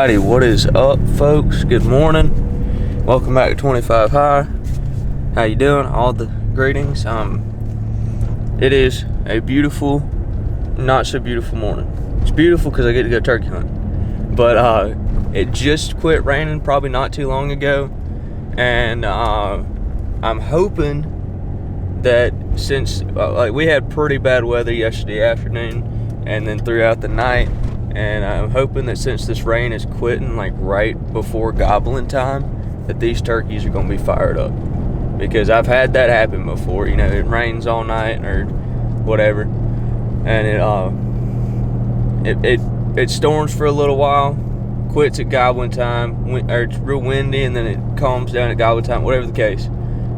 Alrighty, what is up, folks? Good morning. Welcome back to 25 High. How you doing? All the greetings. It is a beautiful, not so beautiful morning. It's beautiful because I get to go turkey hunting. But it just quit raining probably not too long ago, and I'm hoping that since we had pretty bad weather yesterday afternoon and then throughout the night. And I'm hoping that since this rain is quitting like right before gobbling time, that these turkeys are going to be fired up. Because I've had that happen before. You know, it rains all night or whatever, and it storms for a little while, quits at gobbling time, or it's real windy, and then it calms down at gobbling time, whatever the case,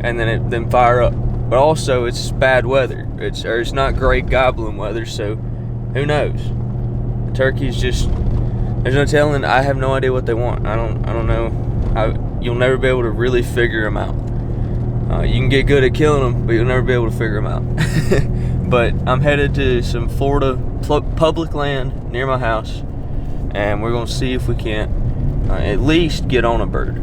and then it fire up. But also it's bad weather. It's not great gobbling weather, so who knows? Turkeys just, there's no telling. I have no idea what they want. I don't know. You'll never be able to really figure them out. You can get good at killing them, but you'll never be able to figure them out. But I'm headed to some Florida public land near my house, and we're gonna see if we can't at least get on a bird.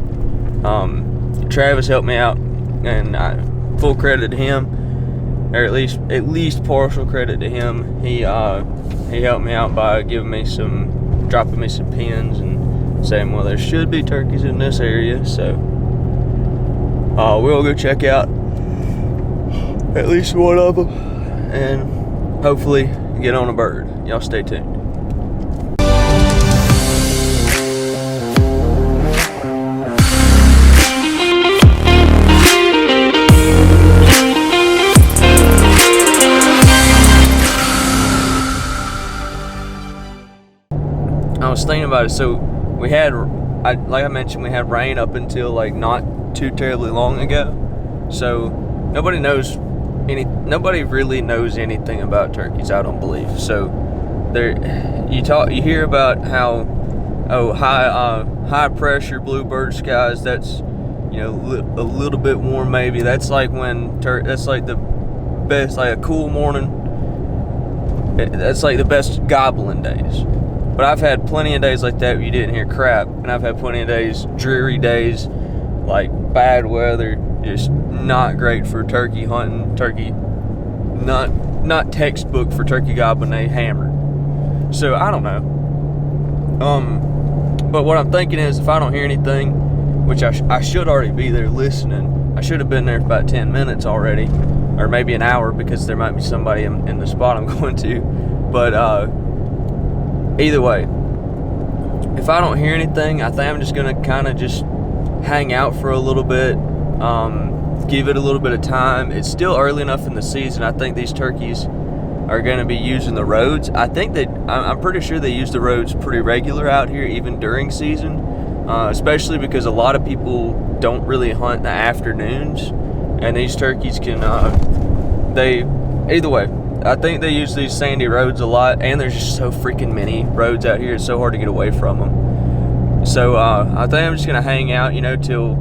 Travis helped me out, and full credit to him, or at least partial credit to him. He helped me out by dropping me some pins and saying, well, there should be turkeys in this area, so we'll go check out at least one of them and hopefully get on a bird. Y'all stay tuned. I was thinking about it. So we had, like I mentioned, we had rain up until like not too terribly long ago. So nobody really knows anything about turkeys, I don't believe. So you hear about how high pressure bluebird skies. That's a little bit warm maybe. That's like when that's like the best, like a cool morning. That's like the best gobbling days. But I've had plenty of days like that where you didn't hear crap, and I've had plenty of days, dreary days, like bad weather, just not great for turkey hunting. Turkey, not textbook for turkey gobbling. They hammer. So I don't know. But what I'm thinking is, if I don't hear anything, which I should already be there listening. I should have been there for about 10 minutes already, or maybe an hour, because there might be somebody in the spot I'm going to. But either way, if I don't hear anything, I think I'm just going to kind of just hang out for a little bit, give it a little bit of time. It's still early enough in the season. I think these turkeys are going to be using the roads. I'm pretty sure they use the roads pretty regular out here, even during season, especially because a lot of people don't really hunt in the afternoons, and these turkeys can, either way, I think they use these sandy roads a lot, and there's just so freaking many roads out here. It's so hard to get away from them. So I think I'm just gonna hang out, till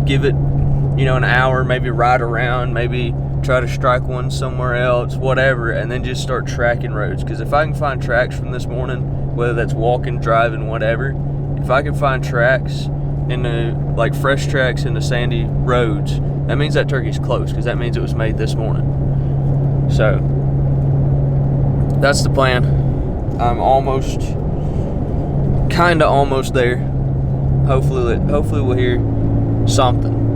give it, an hour, maybe ride around, maybe try to strike one somewhere else, whatever, and then just start tracking roads. Because if I can find tracks from this morning, whether that's walking, driving, whatever, if I can find tracks like fresh tracks in the sandy roads, that means that turkey's close, because that means it was made this morning. So that's the plan. I'm kinda almost there. Hopefully we'll hear something.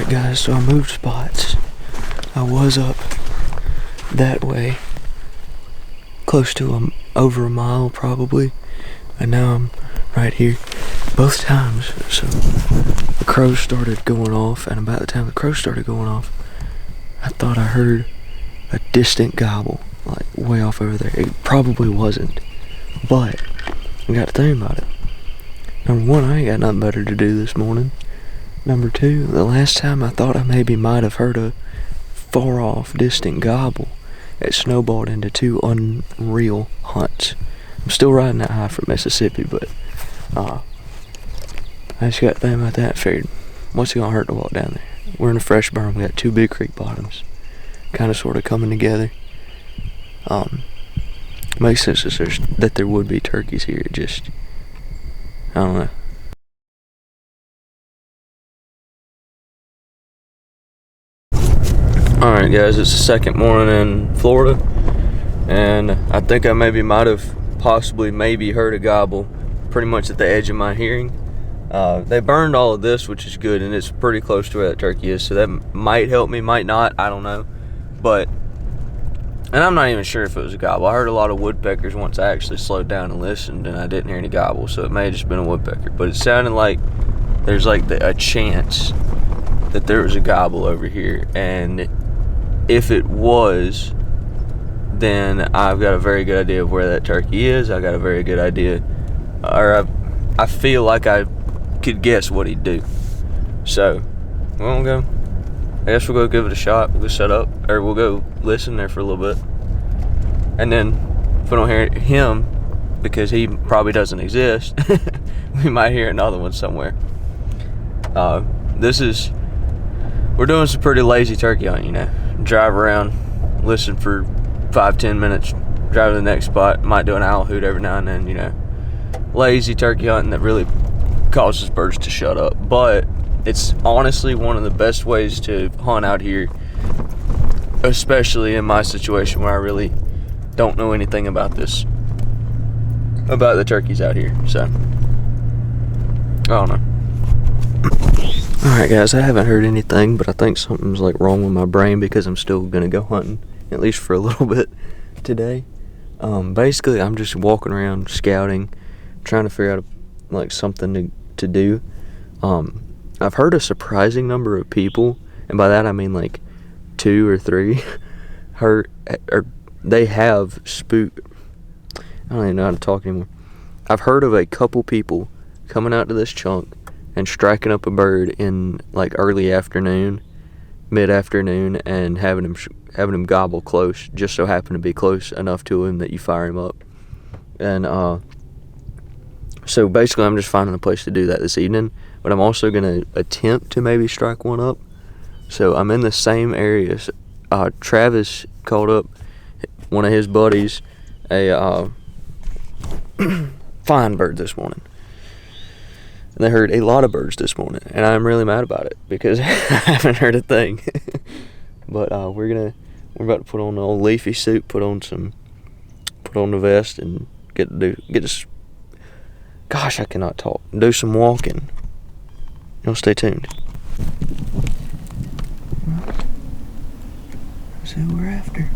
Guys, so I moved spots. I was up that way, close to over a mile probably, and now I'm right here. Both times, so the crows started going off, and about the time the crows started going off, I thought I heard a distant gobble, like way off over there. It probably wasn't, But I got to think about it. Number one, I ain't got nothing better to do this morning. Number two, the last time I thought I maybe might have heard a far off distant gobble, it snowballed into 2 unreal hunts. I'm still riding that high from Mississippi, but I just got to think about that. Figured, what's it gonna hurt to walk down there? We're in a fresh burn. We got 2 big creek bottoms, kind of sort of coming together. Makes sense that there would be turkeys here. It just, I don't know. Alright guys, it's the second morning in Florida, and I think I might have maybe heard a gobble pretty much at the edge of my hearing. They burned all of this, which is good, and it's pretty close to where that turkey is, so that might help me, might not, I don't know. And I'm not even sure if it was a gobble. I heard a lot of woodpeckers once I actually slowed down and listened, and I didn't hear any gobble, so it may have just been a woodpecker. But it sounded like there's like a chance that there was a gobble over here, and if it was, then I've got a very good idea of where that turkey is. I got a very good idea, or I feel like I could guess what he'd do. So we'll go. I guess we'll go give it a shot. We'll go set up, or we'll go listen there for a little bit, and then if we don't hear him, because he probably doesn't exist, we might hear another one somewhere. We're doing some pretty lazy turkey hunting, you know. Drive around, listen for 5-10 minutes, drive to the next spot, might do an owl hoot every now and then, you know. Lazy turkey hunting that really causes birds to shut up, but it's honestly one of the best ways to hunt out here, especially in my situation where I really don't know anything about the turkeys out here. So I don't know. Alright guys, I haven't heard anything, but I think something's like wrong with my brain because I'm still gonna go hunting, at least for a little bit today. Basically I'm just walking around scouting, trying to figure out like something to do. I've heard a surprising number of people, and by that I mean like 2 or 3, they have spooked. I don't even know how to talk anymore. I've heard of a couple people coming out to this chunk and striking up a bird in like early afternoon, mid-afternoon, and having him gobble close. Just so happen to be close enough to him that you fire him up. And so basically I'm just finding a place to do that this evening, but I'm also going to attempt to maybe strike one up. So I'm in the same area. Travis called up one of his buddies, a fine bird this morning. And they heard a lot of birds this morning, and I'm really mad about it because I haven't heard a thing. But we're about to put on the old leafy suit, put on the vest, and gosh, I cannot talk. Do some walking. Y'all stay tuned. That's who we're after.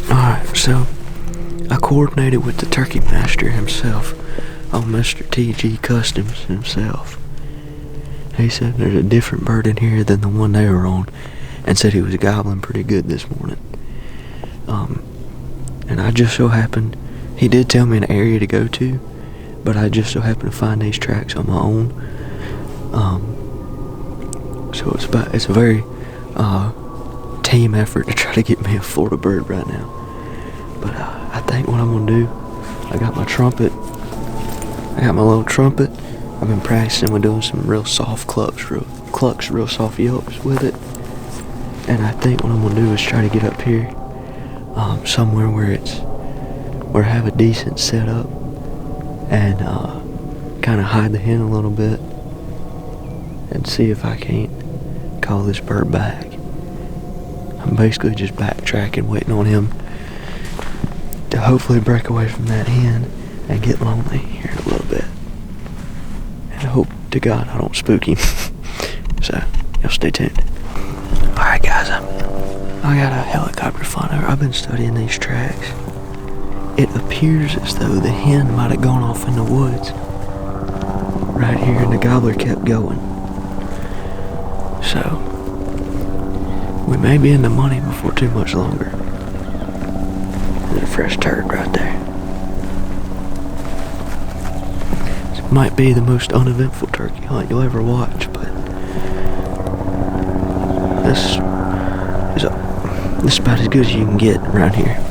Alright, so I coordinated with the turkey master himself, Mr. TG Customs himself. He said there's a different bird in here than the one they were on, and said he was gobbling pretty good this morning. And I just so happened, he did tell me an area to go to, but I just so happened to find these tracks on my own. So it's a very team effort to try to get me a Florida bird right now. But I think what I'm gonna do, I got my little trumpet. I've been practicing with doing some real soft clucks, real soft yelps with it. And I think what I'm gonna do is try to get up here, somewhere where I have a decent setup, and kind of hide the hen a little bit, and see if I can't call this bird back. I'm basically just backtracking, waiting on him to hopefully break away from that hen and get lonely here in a little bit. And I hope to God I don't spook him. So, y'all stay tuned. Alright guys, I got a helicopter flying over. I've been studying these tracks. It appears as though the hen might have gone off in the woods right here, and the gobbler kept going. So, we may be in the money before too much longer. fresh turd right there. This might be the most uneventful turkey hunt you'll ever watch, but this is about as good as you can get around here.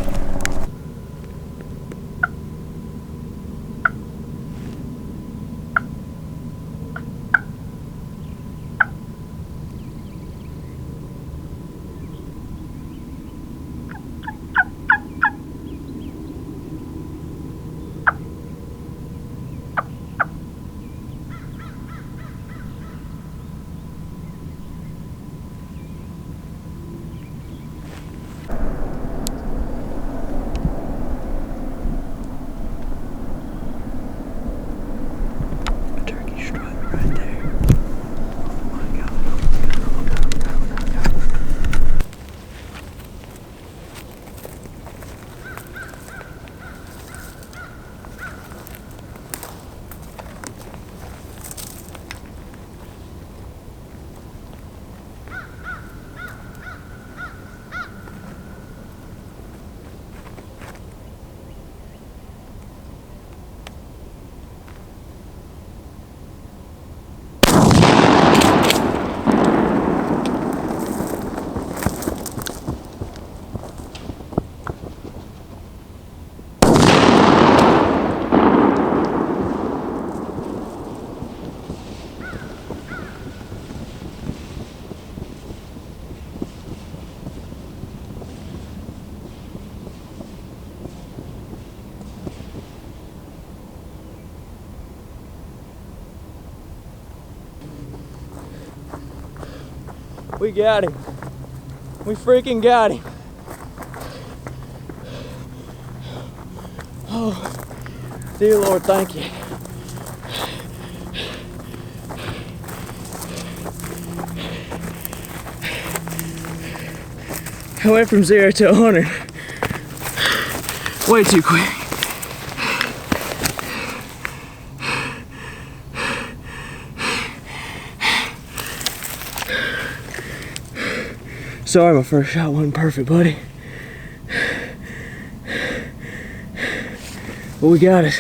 We got him. We freaking got him. Oh, dear Lord, thank you. I went from 0 to 100 way too quick. Sorry my first shot wasn't perfect, buddy. But we got it.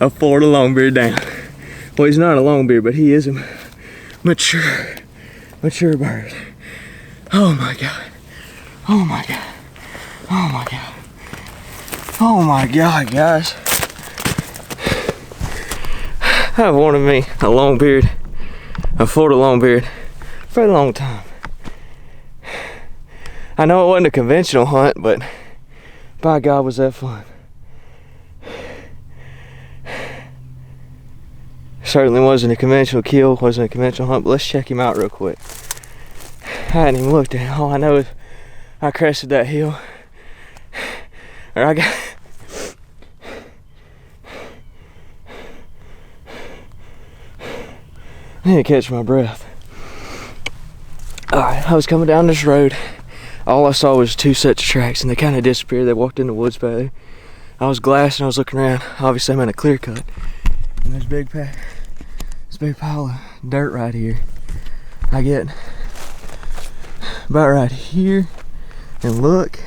A Florida longbeard down. Well, he's not a longbeard, but he is a mature bird. Oh my God. Oh my God. Oh my God. Oh my God, guys. I've wanted me a longbeard, a Florida longbeard, for a long time. I know it wasn't a conventional hunt, but by God was that fun. Certainly wasn't a conventional kill, wasn't a conventional hunt, but let's check him out real quick. I hadn't even looked at him. All I know is I crested that hill, or I got I need to catch my breath. Alright, I was coming down this road. All I saw was 2 sets of tracks and they kind of disappeared. They walked in the woods back there. I was glassing, I was looking around. Obviously I'm in a clear cut. And this big pile of dirt right here. I get about right here and look,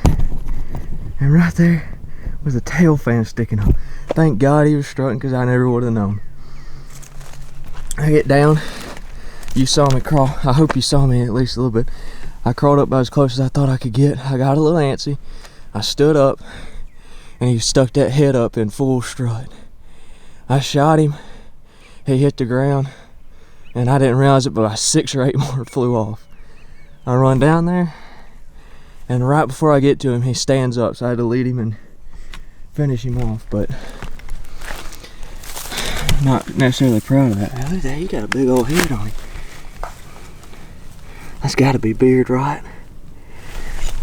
and right there was a tail fan sticking up. Thank God he was strutting, because I never would have known. I get down. You saw me crawl. I hope you saw me at least a little bit. I crawled up about as close as I thought I could get. I got a little antsy. I stood up and he stuck that head up in full strut. I shot him. He hit the ground and I didn't realize it, but about 6 or 8 more flew off. I run down there and right before I get to him, he stands up, so I had to lead him and finish him off, but not necessarily proud of that. Now, look at that, he got a big old head on him. That's gotta be beard, right?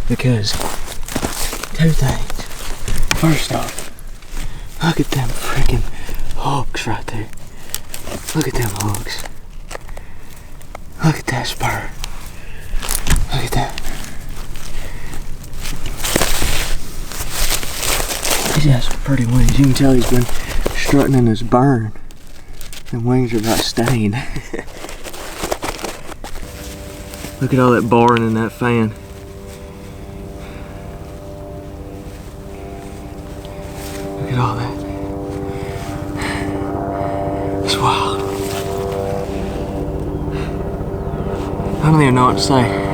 Because 2 things. First off, look at them freaking hooks right there. Look at them hooks. Look at that spur. Look at that. He's got some pretty wings. You can tell he's been strutting in his burn. Them wings are about stained. Look at all that barring in that fan. at all that. It's wild. I don't even know what to say.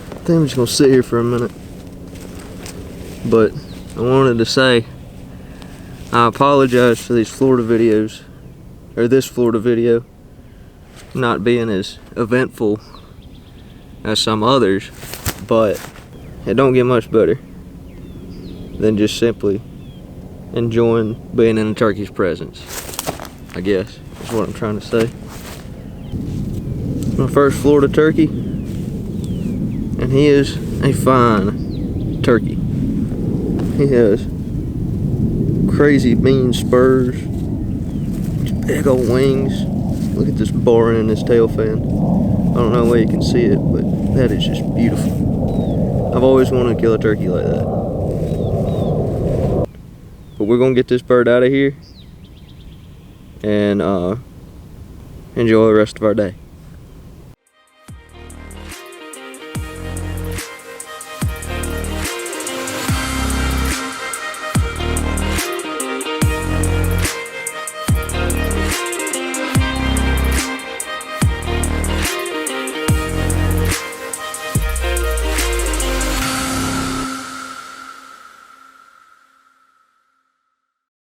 I think I'm just gonna sit here for a minute, but I wanted to say I apologize for these Florida videos, or this Florida video not being as eventful as some others, but it don't get much better than just simply enjoying being in a turkey's presence, I guess is what I'm trying to say. My first Florida turkey, and he is a fine turkey. He has crazy mean spurs, big old wings. Look at this barring in his tail fan. I don't know where you can see it, but that is just beautiful. I've always wanted to kill a turkey like that. But we're gonna get this bird out of here and enjoy the rest of our day.